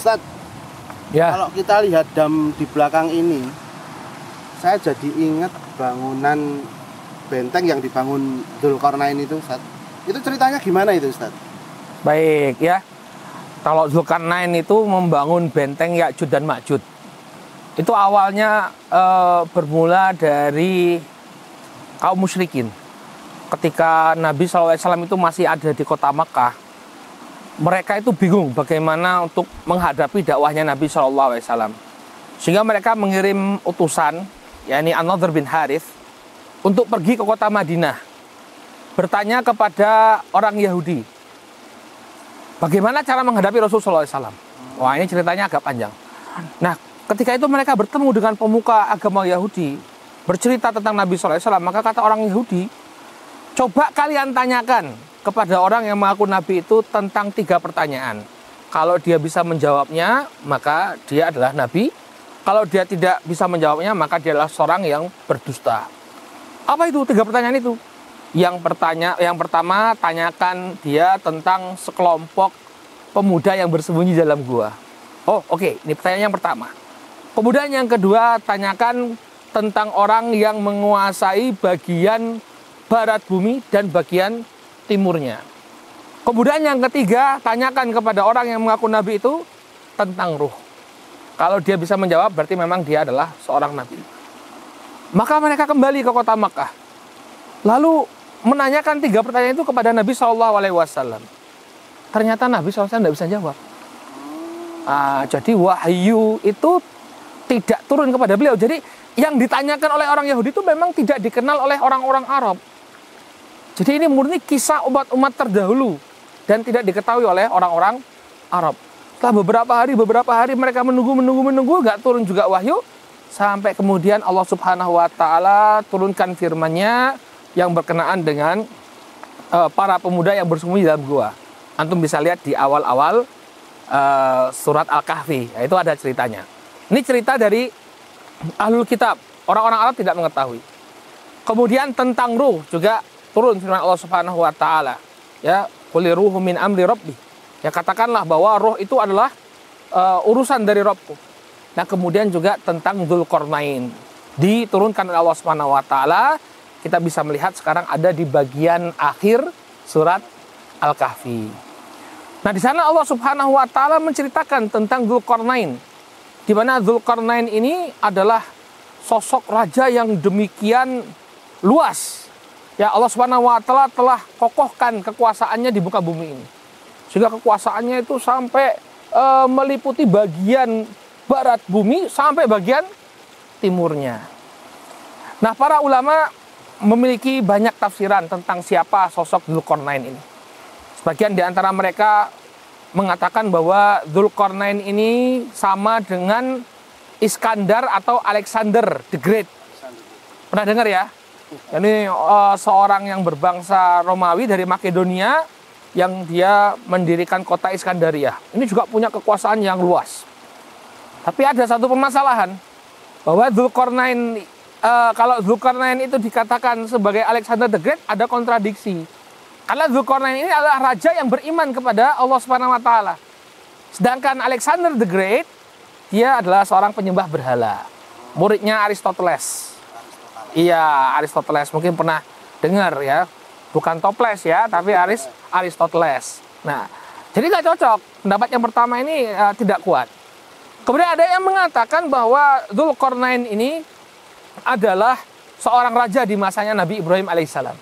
Ustadz, Ya. kalau kita lihat dam di belakang ini, saya jadi ingat bangunan benteng yang dibangun Dzulkarnain itu, Ustadz. Itu ceritanya gimana itu, Ustadz? Baik ya. Kalau Dzulkarnain itu membangun benteng Ya'juj dan Ma'juj. Itu awalnya bermula dari kaum musyrikin. Ketika Nabi SAW itu masih ada di kota Makkah, mereka itu bingung bagaimana untuk menghadapi dakwahnya Nabi SAW. Sehingga mereka mengirim utusan, yakni An-Nadhr bin Harith, untuk pergi ke kota Madinah, bertanya kepada orang Yahudi, bagaimana cara menghadapi Rasulullah SAW. Wah, ini ceritanya agak panjang. Nah, ketika itu mereka bertemu dengan pemuka agama Yahudi, bercerita tentang Nabi SAW, maka kata orang Yahudi, coba kalian tanyakan kepada orang yang mengaku Nabi itu tentang 3 pertanyaan. Kalau dia bisa menjawabnya, maka dia adalah Nabi. Kalau dia tidak bisa menjawabnya, maka dia adalah seorang yang berdusta. Apa itu 3 pertanyaan itu? Yang pertama, tanyakan dia tentang sekelompok pemuda yang bersembunyi dalam gua. Oh, oke. Ini pertanyaan yang pertama. Kemudian yang kedua, tanyakan tentang orang yang menguasai bagian barat bumi dan bagian timurnya. Kemudian yang ketiga, tanyakan kepada orang yang mengaku Nabi itu tentang ruh. Kalau dia bisa menjawab, berarti memang dia adalah seorang Nabi. Maka mereka kembali ke kota Makkah, lalu menanyakan 3 pertanyaan itu kepada Nabi SAW. Ternyata Nabi SAW tidak bisa jawab. Jadi wahyu itu tidak turun kepada beliau. Jadi yang ditanyakan oleh orang Yahudi itu memang tidak dikenal oleh orang-orang Arab. Jadi ini murni kisah umat-umat terdahulu dan tidak diketahui oleh orang-orang Arab. Setelah beberapa hari mereka menunggu, nggak turun juga wahyu, sampai kemudian Allah Subhanahu Wa Taala turunkan firman-Nya yang berkenaan dengan para pemuda yang bersembunyi dalam gua. Antum bisa lihat di awal-awal surat Al-Kahfi, itu ada ceritanya. Ini cerita dari Ahlul Kitab, orang-orang Arab tidak mengetahui. Kemudian tentang ruh juga turun firman Allah Subhanahu Wa Taala, ya, qul ruhu min amri rabbi. Ya, katakanlah bahwa roh itu adalah urusan dari Rabbku. Nah, kemudian juga tentang Dzulkarnain diturunkan oleh Allah Subhanahu Wa Taala. Kita bisa melihat sekarang ada di bagian akhir surat Al-Kahfi. Nah, di sana Allah Subhanahu Wa Taala menceritakan tentang Dzulkarnain, di mana Dzulkarnain ini adalah sosok raja yang demikian luas. Ya, Allah Subhanahu Wa Taala telah kokohkan kekuasaannya di muka bumi ini, sehingga kekuasaannya itu sampai meliputi bagian barat bumi sampai bagian timurnya. Nah, para ulama memiliki banyak tafsiran tentang siapa sosok Dzulkarnain ini. Sebagian di antara mereka mengatakan bahwa Dzulkarnain ini sama dengan Iskandar atau Alexander the Great. Pernah dengar ya? Ini seorang yang berbangsa Romawi dari Makedonia yang dia mendirikan kota Iskandaria. Ini juga punya kekuasaan yang luas. Tapi ada satu permasalahan, bahwa Dzulkarnain, kalau Dzulkarnain itu dikatakan sebagai Alexander the Great, ada kontradiksi. Karena Dzulkarnain ini adalah raja yang beriman kepada Allah Subhanahu Wa Taala. Sedangkan Alexander the Great, dia adalah seorang penyembah berhala, muridnya Aristoteles. Iya, Aristoteles, mungkin pernah dengar ya, bukan toples ya, tapi Aristoteles. Nah, jadi nggak cocok. Pendapat yang pertama ini tidak kuat. Kemudian ada yang mengatakan bahwa Dzulkarnain ini adalah seorang raja di masanya Nabi Ibrahim alaihissalam.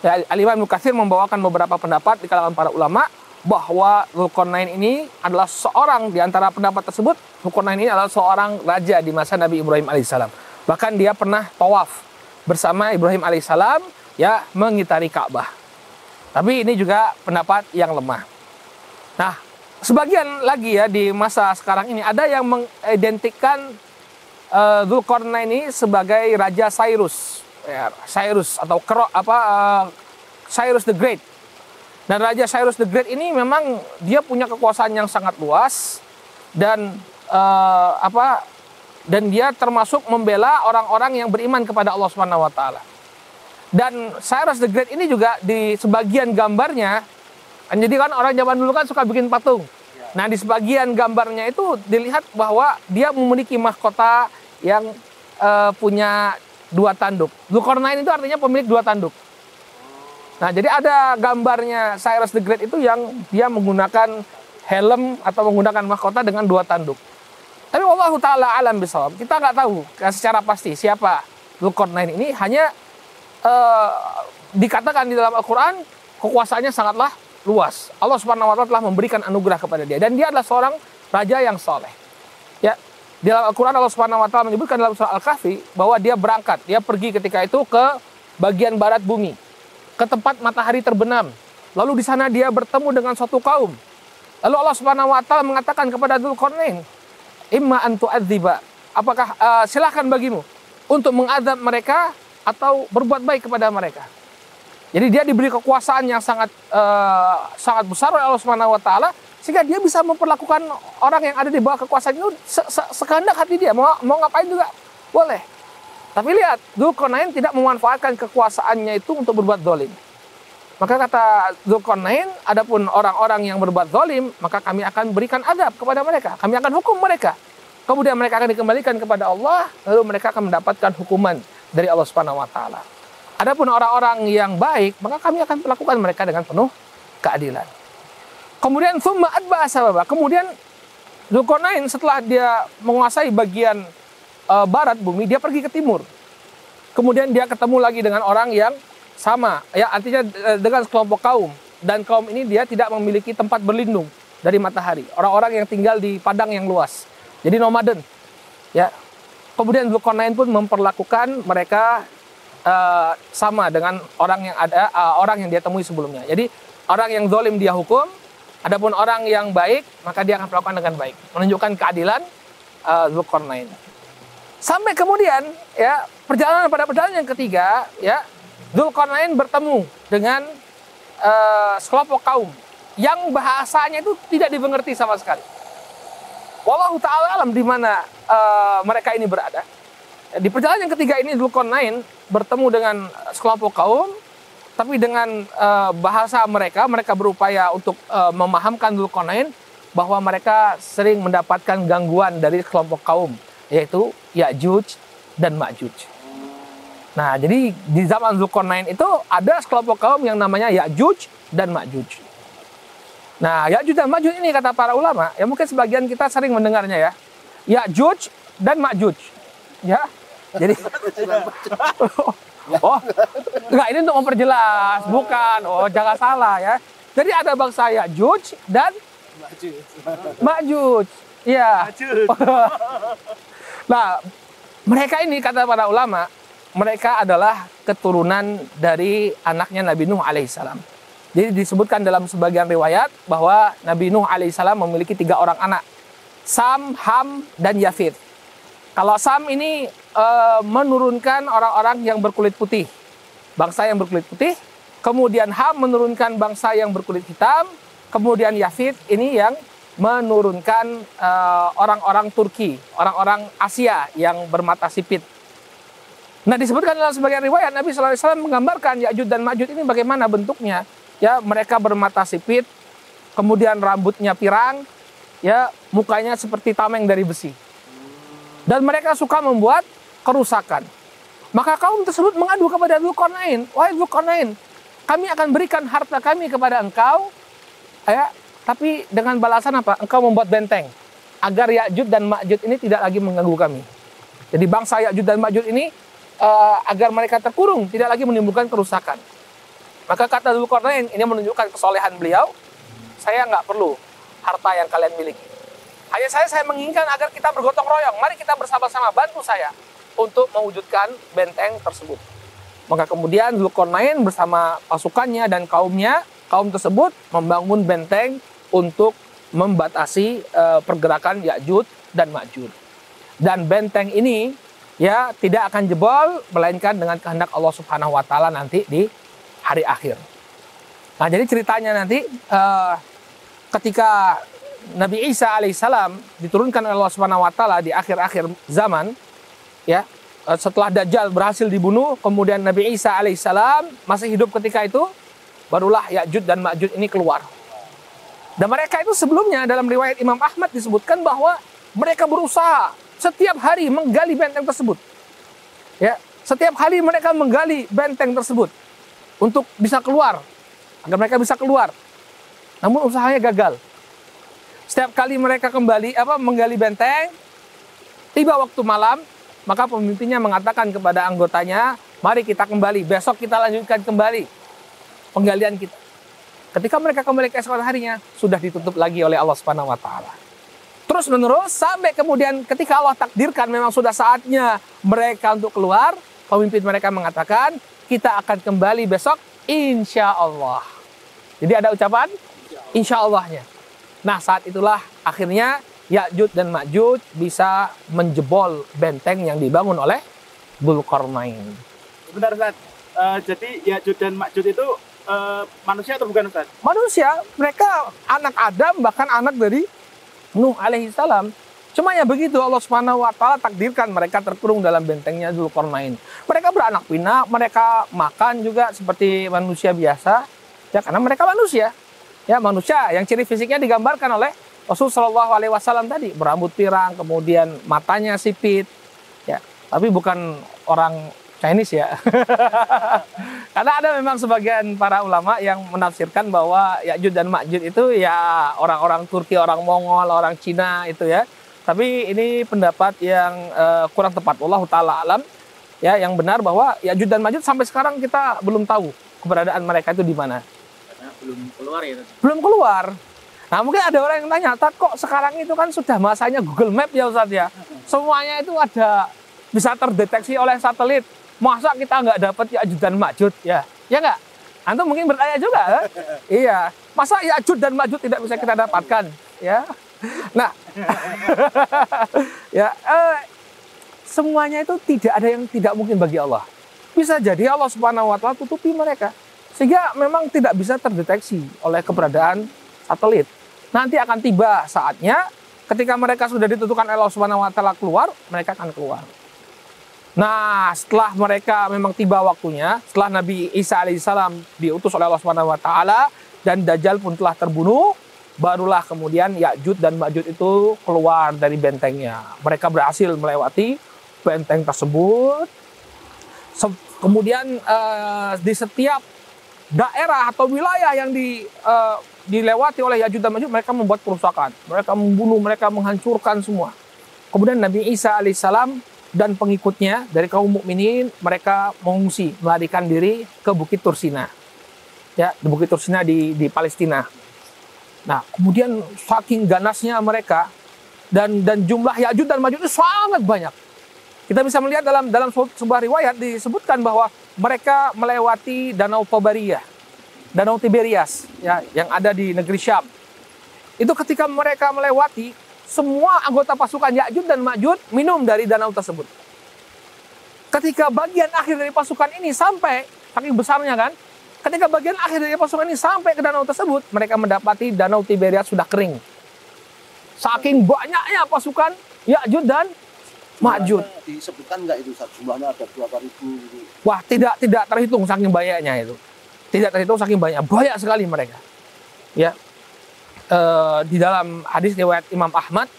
Ya, Al-Imam Ibnu Katsir membawakan beberapa pendapat di kalangan para ulama bahwa Dzulkarnain ini adalah seorang, di antara pendapat tersebut, Dzulkarnain ini adalah seorang raja di masa Nabi Ibrahim alaihissalam. Bahkan dia pernah tawaf bersama Ibrahim alaihissalam, ya, mengitari Ka'bah. Tapi ini juga pendapat yang lemah. Nah, sebagian lagi ya di masa sekarang ini ada yang mengidentikan Dzulkarnain ini sebagai Raja Cyrus, ya, Cyrus atau Cyrus the Great. Dan Raja Cyrus the Great ini memang dia punya kekuasaan yang sangat luas dan dan dia termasuk membela orang-orang yang beriman kepada Allah Subhanahu Wa Taala. Dan Cyrus the Great ini juga di sebagian gambarnya, jadi kan orang zaman dulu kan suka bikin patung. Nah, di sebagian gambarnya itu dilihat bahwa dia memiliki mahkota yang punya 2 tanduk. Dzulqarnain itu artinya pemilik 2 tanduk. Nah, jadi ada gambarnya Cyrus the Great itu yang dia menggunakan helm atau menggunakan mahkota dengan 2 tanduk. Tapi wallahu taala alam bisawab. Kita nggak tahu secara pasti siapa Dzulqarnain ini, hanya dikatakan di dalam Al-Qur'an kekuasaannya sangatlah luas. Allah Subhanahu wa taala telah memberikan anugerah kepada dia dan dia adalah seorang raja yang soleh. Ya, di dalam Al-Qur'an Allah Subhanahu wa taala menyebutkan dalam surah Al-Kahfi bahwa dia berangkat, dia pergi ketika itu ke bagian barat bumi, ke tempat matahari terbenam. Lalu di sana dia bertemu dengan suatu kaum. Lalu Allah Subhanahu wa taala mengatakan kepada Dzulqarnain, "Imma an tu'adziba." Apakah silakan bagimu untuk mengadab mereka atau berbuat baik kepada mereka. Jadi dia diberi kekuasaan yang sangat besar oleh Allah Subhanahu wa taala sehingga dia bisa memperlakukan orang yang ada di bawah kekuasaan itu sekehendak hati dia, mau ngapain juga boleh. Tapi lihat, Dzulqarnain tidak memanfaatkan kekuasaannya itu untuk berbuat zalim. Maka kata Dzulqarnain, adapun orang-orang yang berbuat zalim, maka kami akan berikan adab kepada mereka, kami akan hukum mereka. Kemudian mereka akan dikembalikan kepada Allah, lalu mereka akan mendapatkan hukuman dari Allah Subhanahu wa taala. Adapun orang-orang yang baik, maka kami akan perlakukan mereka dengan penuh keadilan. Kemudian tsumma atba'a sababa. Kemudian Dzulqarnain setelah dia menguasai bagian barat bumi, dia pergi ke timur. Kemudian dia ketemu lagi dengan orang yang sama, ya artinya dengan sekelompok kaum, dan kaum ini dia tidak memiliki tempat berlindung dari matahari. Orang-orang yang tinggal di padang yang luas. Jadi nomaden. Ya. Kemudian Dzulqarnain pun memperlakukan mereka sama dengan orang yang dia temui sebelumnya. Jadi orang yang zalim dia hukum, adapun orang yang baik maka dia akan perlakukan dengan baik, menunjukkan keadilan Dzulqarnain. Sampai kemudian ya pada perjalanan yang ketiga ya Dzulqarnain bertemu dengan sekelompok kaum yang bahasanya itu tidak dimengerti sama sekali. Wallahu ta'ala alam di mana mereka ini berada. Di perjalanan yang ketiga ini Dzulqarnain bertemu dengan sekelompok kaum, tapi dengan bahasa mereka berupaya untuk memahamkan Dzulqarnain bahwa mereka sering mendapatkan gangguan dari kelompok kaum, yaitu Ya'juj dan Ma'juj. Nah, jadi di zaman Dzulqarnain itu ada sekelompok kaum yang namanya Ya'juj dan Ma'juj. Nah, Ya'juj dan Ma'juj ini kata para ulama, ya mungkin sebagian kita sering mendengarnya ya. Ya'juj dan Ma'juj. Ya. Jadi oh, enggak, ini untuk memperjelas, bukan. Oh, jangan salah ya. Jadi ada bangsa Ya'juj dan Ma'juj. Iya. Nah, mereka ini kata para ulama, mereka adalah keturunan dari anaknya Nabi Nuh alaihissalam. Jadi disebutkan dalam sebagian riwayat bahwa Nabi Nuh alaihissalam memiliki 3 orang anak, Sam, Ham, dan Yafid. Kalau Sam ini menurunkan orang-orang yang berkulit putih, bangsa yang berkulit putih. Kemudian Ham menurunkan bangsa yang berkulit hitam. Kemudian Yafid ini yang menurunkan orang-orang Turki, orang-orang Asia yang bermata sipit. Nah, disebutkan dalam sebagian riwayat Nabi SAW menggambarkan Ya'juj dan Ma'juj ini bagaimana bentuknya. Ya, mereka bermata sipit, kemudian rambutnya pirang, ya, mukanya seperti tameng dari besi. Dan mereka suka membuat kerusakan. Maka kaum tersebut mengadu kepada Dzulqarnain, "Wahai Dzulqarnain, kami akan berikan harta kami kepada engkau, ya, tapi dengan balasan apa? Engkau membuat benteng agar Ya'juj dan Ma'juj ini tidak lagi mengganggu kami." Jadi bangsa Ya'juj dan Ma'juj ini agar mereka terkurung, tidak lagi menimbulkan kerusakan. Maka kata Dzulqarnain, ini menunjukkan kesolehan beliau, "Saya nggak perlu harta yang kalian miliki. Hanya saya menginginkan agar kita bergotong royong. Mari kita bersama-sama bantu saya untuk mewujudkan benteng tersebut." Maka kemudian Dzulqarnain bersama pasukannya dan kaum tersebut membangun benteng untuk membatasi pergerakan Ya'juj dan Ma'juj. Dan benteng ini ya tidak akan jebol melainkan dengan kehendak Allah Subhanahu wa taala nanti di hari akhir. Nah, jadi ceritanya nanti ketika Nabi Isa alaihissalam diturunkan oleh Allah Subhanahu wa taala di akhir-akhir zaman, ya, setelah Dajjal berhasil dibunuh, kemudian Nabi Isa alaihissalam masih hidup ketika itu, barulah Ya'juj dan Ma'juj ini keluar. Dan mereka itu sebelumnya dalam riwayat Imam Ahmad disebutkan bahwa mereka berusaha setiap hari menggali benteng tersebut. Ya, setiap hari mereka menggali benteng tersebut untuk bisa keluar, agar mereka bisa keluar. Namun usahanya gagal. Setiap kali mereka kembali menggali benteng, tiba waktu malam, maka pemimpinnya mengatakan kepada anggotanya, mari kita kembali, besok kita lanjutkan kembali penggalian kita. Ketika mereka kembali ke esok harinya, sudah ditutup lagi oleh Allah Subhanahu wa taala. Terus menerus sampai kemudian ketika Allah takdirkan memang sudah saatnya mereka untuk keluar, pemimpin mereka mengatakan, kita akan kembali besok insya Allah. Jadi ada ucapan insya Allahnya. Nah, saat itulah akhirnya Ya'juj dan Ma'juj bisa menjebol benteng yang dibangun oleh Dzulqarnain. Benar, Ustaz. Jadi Ya'juj dan Ma'juj itu manusia atau bukan, Ustaz? Manusia, mereka anak Adam, bahkan anak dari Nuh alaihissalam. Cuma ya begitu, Allah Subhanahu wa taala takdirkan mereka terkurung dalam bentengnya Dzulqarnain. Mereka beranak pinak, mereka makan juga seperti manusia biasa. Ya, karena mereka manusia. Ya, manusia yang ciri fisiknya digambarkan oleh Rasulullah SAW tadi, berambut pirang, kemudian matanya sipit. Ya, tapi bukan orang Chinese ya. Karena ada memang sebagian para ulama yang menafsirkan bahwa Ya'juj dan Ma'juj itu ya orang-orang Turki, orang Mongol, orang Cina itu ya. Tapi ini pendapat yang kurang tepat. Wallahu taala alam. Ya, yang benar bahwa Ya'juj dan Ma'juj sampai sekarang kita belum tahu keberadaan mereka itu di mana. Karena belum keluar ya. Belum keluar. Nah, mungkin ada orang yang tanya, "Tat, kok sekarang itu kan sudah masanya Google Map ya Ustaz ya? Semuanya itu ada bisa terdeteksi oleh satelit. Masa kita nggak dapat Ya'juj dan Ma'juj ya? Ya nggak? Antum mungkin bertanya juga, kan? Iya. Masa Ya'juj dan Ma'juj tidak bisa kita dapatkan? Ya. Nah, ya semuanya itu tidak ada yang tidak mungkin bagi Allah. Bisa jadi Allah Subhanahu wa taala tutupi mereka sehingga memang tidak bisa terdeteksi oleh keberadaan satelit. Nanti akan tiba saatnya ketika mereka sudah ditentukan Allah Subhanahu wa taala keluar, mereka akan keluar. Nah, setelah mereka memang tiba waktunya, setelah Nabi Isa alaihissalam diutus oleh Allah Subhanahu wa taala dan Dajjal pun telah terbunuh, barulah kemudian Ya'juj dan Ma'juj itu keluar dari bentengnya. Mereka berhasil melewati benteng tersebut. Kemudian di setiap daerah atau wilayah yang dilewati oleh Ya'juj dan Ma'juj, mereka membuat kerusakan. Mereka membunuh, mereka menghancurkan semua. Kemudian Nabi Isa alaihissalam dan pengikutnya dari kaum mukminin, mereka mengungsi, melarikan diri ke Bukit Tursina. Ya, di Bukit Tursina di Palestina. Nah, kemudian saking ganasnya mereka dan jumlah Ya'juj dan Ma'juj itu sangat banyak. Kita bisa melihat dalam sebuah riwayat disebutkan bahwa mereka melewati Danau Tobariyah, Danau Tiberias ya, yang ada di negeri Syam. Itu ketika mereka melewati, semua anggota pasukan Ya'juj dan Ma'juj minum dari danau tersebut. Ketika bagian akhir dari pasukan ini sampai, saking besarnya kan, ketika bagian akhir dari pasukan ini sampai ke danau tersebut, mereka mendapati Danau Tiberias sudah kering. Saking banyaknya pasukan Ya'juj dan Ma'juj. Disebutkan nggak itu jumlahnya ada berapa ribu gitu? Wah, tidak terhitung saking banyaknya itu. Tidak terhitung saking banyak sekali mereka. Ya. Di dalam hadis riwayat Imam Ahmad,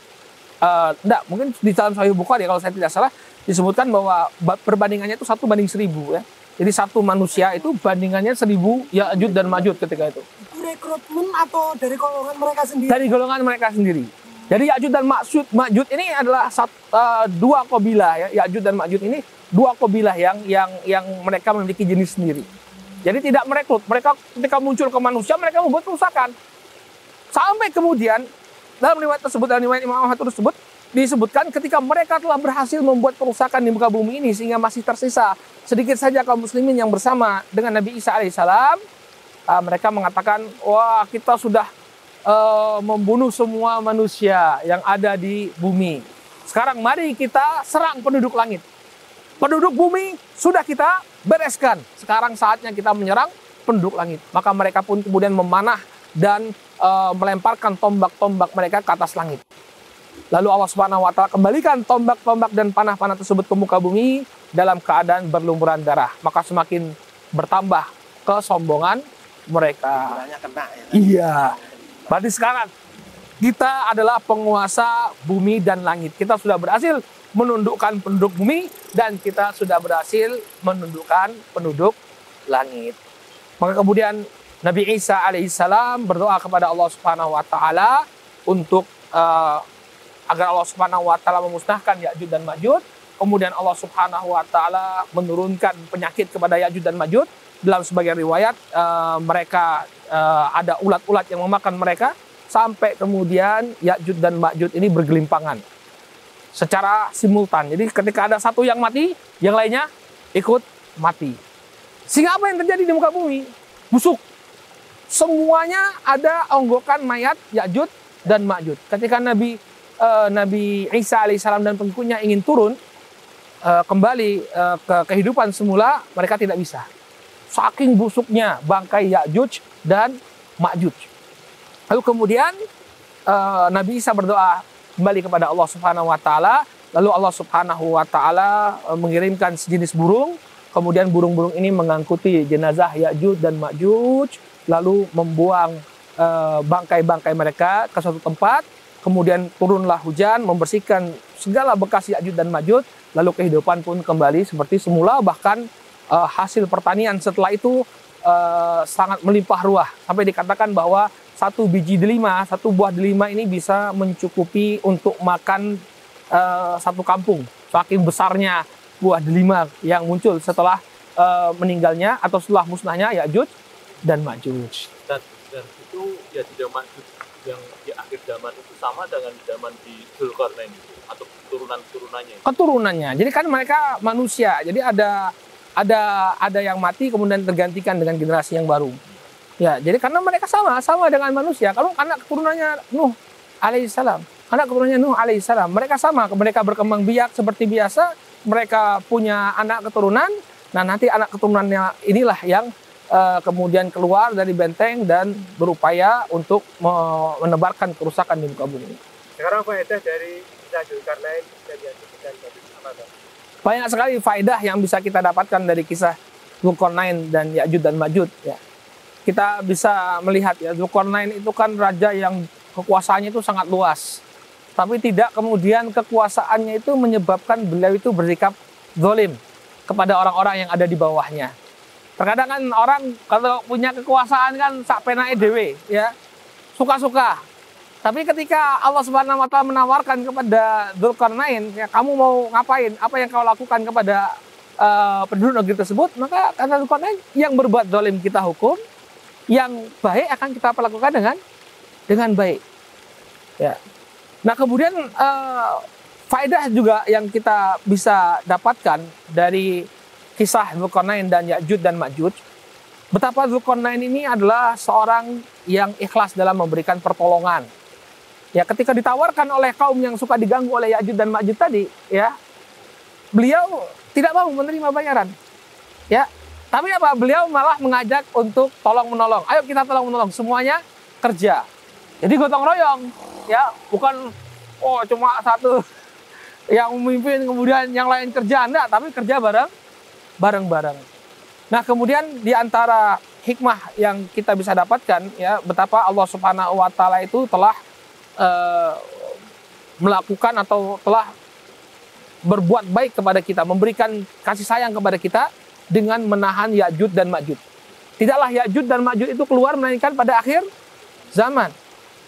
mungkin di dalam Sahih Bukhari kalau saya tidak salah, disebutkan bahwa perbandingannya itu 1:1000 ya. Jadi satu manusia itu bandingannya 1000 Ya'juj dan Ma'juj ketika itu. Itu rekrutmen atau dari golongan mereka sendiri? Dari golongan mereka sendiri. Jadi Ya'juj dan Ma'juj ini adalah dua qabilah ya. Ya'juj dan Ma'juj ini dua qabilah yang mereka memiliki jenis sendiri. Jadi tidak merekrut. Mereka ketika muncul ke manusia, mereka membuat kerusakan. Sampai kemudian dalam riwayat tersebut, dalam riwayat Imam Ahmad tersebut disebutkan ketika mereka telah berhasil membuat kerusakan di muka bumi ini sehingga masih tersisa sedikit saja kaum muslimin yang bersama dengan Nabi Isa alaihissalam, mereka mengatakan, wah, kita sudah membunuh semua manusia yang ada di bumi. Sekarang mari kita serang penduduk langit. Penduduk bumi sudah kita bereskan. Sekarang saatnya kita menyerang penduduk langit. Maka mereka pun kemudian memanah dan melemparkan tombak-tombak mereka ke atas langit. Lalu Allah Subhanahu wa taala kembalikan tombak-tombak dan panah-panah tersebut ke muka bumi dalam keadaan berlumuran darah. Maka semakin bertambah kesombongan mereka. Kena ya. Iya. Berarti sekarang kita adalah penguasa bumi dan langit. Kita sudah berhasil menundukkan penduduk bumi dan kita sudah berhasil menundukkan penduduk langit. Maka kemudian Nabi Isa alaihissalam berdoa kepada Allah Subhanahu wa taala untuk agar Allah Subhanahu wa taala memusnahkan Ya'juj dan Ma'juj. Kemudian Allah Subhanahu wa taala menurunkan penyakit kepada Ya'juj dan Ma'juj. Dalam sebagian riwayat mereka ada ulat-ulat yang memakan mereka sampai kemudian Ya'juj dan Ma'juj ini bergelimpangan secara simultan. Jadi ketika ada satu yang mati, yang lainnya ikut mati. Sehingga apa yang terjadi di muka bumi? Busuk. Semuanya ada onggokan mayat Ya'juj dan Ma'juj. Ketika Nabi Isa alaihissalam dan pengikutnya ingin turun kembali ke kehidupan semula, mereka tidak bisa. Saking busuknya bangkai Ya'juj dan Ma'juj. Lalu kemudian Nabi Isa berdoa kembali kepada Allah Subhanahu wa taala. Lalu Allah Subhanahu wa taala mengirimkan sejenis burung. Kemudian burung-burung ini mengangkuti jenazah Ya'juj dan Ma'juj, lalu membuang bangkai-bangkai mereka ke suatu tempat. Kemudian turunlah hujan membersihkan segala bekas Ya'juj dan Ma'juj, lalu kehidupan pun kembali seperti semula. Bahkan hasil pertanian setelah itu sangat melimpah ruah, sampai dikatakan bahwa satu biji delima, satu buah delima ini bisa mencukupi untuk makan satu kampung. Saking besarnya buah delima yang muncul setelah meninggalnya atau setelah musnahnya Ya'juj dan Ma'juj. Dan itu Ya'juj dan Ma'juj yang di akhir zaman itu sama dengan zaman di Dzulkarnain itu atau keturunannya? Keturunannya. Jadi kan mereka manusia. Jadi ada yang mati kemudian tergantikan dengan generasi yang baru. Ya, jadi karena mereka sama dengan manusia. Kalau anak keturunannya Nuh alaihissalam, mereka sama, mereka berkembang biak seperti biasa, mereka punya anak keturunan. Nah, nanti anak keturunannya inilah yang kemudian keluar dari benteng dan berupaya untuk menebarkan kerusakan di muka bumi. Sekarang faedah dari Dzulkarnain dan Ya'juj dan Ma'juj apa? Banyak sekali faedah yang bisa kita dapatkan dari kisah Dzulkarnain dan Ya'juj dan Ma'juj. Ya. Kita bisa melihat ya, Dzulkarnain itu kan raja yang kekuasaannya itu sangat luas. Tapi tidak kemudian kekuasaannya itu menyebabkan beliau itu bersikap zalim kepada orang-orang yang ada di bawahnya. Terkadang kan orang kalau punya kekuasaan kan sak penake dhewe ya, suka-suka. Tapi ketika Allah Subhanahu wa taala menawarkan kepada Dzulkarnain, ya kamu mau ngapain? Apa yang kau lakukan kepada penduduk negeri tersebut? Maka kata Dzulkarnain, yang berbuat zalim kita hukum, yang baik akan kita perlakukan dengan baik. Ya. Nah, kemudian faedah juga yang kita bisa dapatkan dari kisah Dzulkarnain dan Ya'juj dan Ma'juj, betapa Dzulkarnain ini adalah seorang yang ikhlas dalam memberikan pertolongan. Ya, ketika ditawarkan oleh kaum yang suka diganggu oleh Ya'juj dan Ma'juj tadi, ya, beliau tidak mau menerima bayaran. Ya, tapi apa? Beliau malah mengajak untuk tolong menolong. Ayo kita tolong menolong, semuanya kerja. Jadi gotong royong, ya, bukan cuma satu yang memimpin kemudian yang lain kerja, enggak, tapi kerja bareng-bareng. Nah, kemudian di antara hikmah yang kita bisa dapatkan, ya, betapa Allah Subhanahu wa taala itu telah melakukan atau telah berbuat baik kepada kita, memberikan kasih sayang kepada kita dengan menahan Ya'juj dan Ma'juj. Tidaklah Ya'juj dan Ma'juj itu keluar melainkan pada akhir zaman.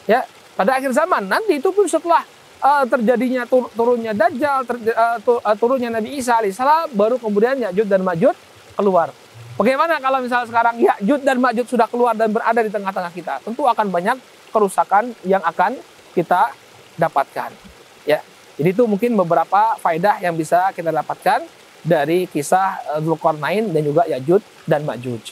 Ya, pada akhir zaman nanti itu pun setelah terjadinya turunnya Dajjal, turunnya Nabi Isa alaihissalam, baru kemudian Ya'juj dan Ma'juj keluar. Bagaimana kalau misalnya sekarang Ya'juj dan Ma'juj sudah keluar dan berada di tengah-tengah kita? Tentu akan banyak kerusakan yang akan kita dapatkan. Ya, jadi itu mungkin beberapa faedah yang bisa kita dapatkan dari kisah Dzulkarnain dan juga Ya'juj dan Ma'juj.